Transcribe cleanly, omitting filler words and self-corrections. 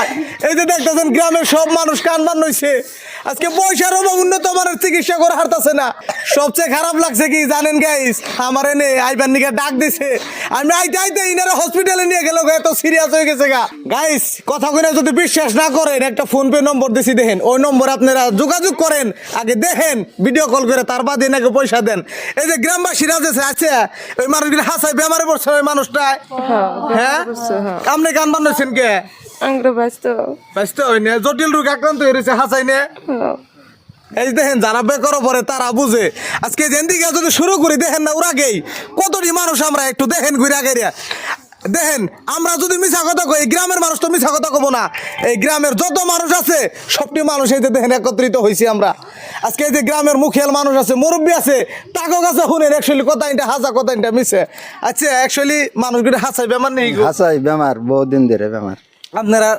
ভাই এই যে দেখতেছেন গ্রামের সব মানুষ কানবান হইছে আজকে পয়সার অভাব উন্নত মানের চিকিৎসা করে হারতাছে না সবচেয়ে খারাপ লাগছে কি জানেন গাইস আমার এনে আইবার নিকে ডাক দিছে আমি আইতে আইতে ইনারা হসপিটালে নিয়ে গেল এত সিরিয়াস হয়ে গেছে গা গাইস কথা কইনা যদি বিশ্বাস না করেন একটা ফোন পে নম্বর দিছি দেখেন ওই নম্বর আপনারা যোগাযোগ করেন আগে দেখেন ভিডিও কল করে তার বাদে নাকি পয়সা দেন এই যে গ্রামবাসীরা যে আছে ওই মানুষগুলো হাসাই বেমারে পড়ছে ওই মানুষটা হ্যাঁ আপনি কান বান্নছেন কে আংগ্রো বাস্তব ব্যস্ত হই না জটিল রোগ আক্রান্ত হয়ে রয়েছে হাসাই নে এই দেখেন যারা বেকর পরে তারা বুঝে আজকে যেন দিকে যদি শুরু করি দেখেন না ওরা গেই কতটি মানুষ আমরা একটু দেখেন ঘুরে গেরিয়া দেখেন আমরা যদি মিছা কথা কই গ্রামের মানুষ তো মিছা কথা কব না এই গ্রামের যত মানুষ আছে সবটি মানুষ এই যে দেখেন একত্রিত হয়েছি আমরা আজকে এই যে গ্রামের মুখিয়াল মানুষ আছে মুরব্বী আছে তাকে কাছে শুনেন অ্যাকচুয়ালি কথা এটা হাসা কথা এটা মিছে আচ্ছা অ্যাকচুয়ালি মানুষগুলো হাসাই বেমার নেই হাসাই বেমার বহুদিন ধরে বেমার আপনারা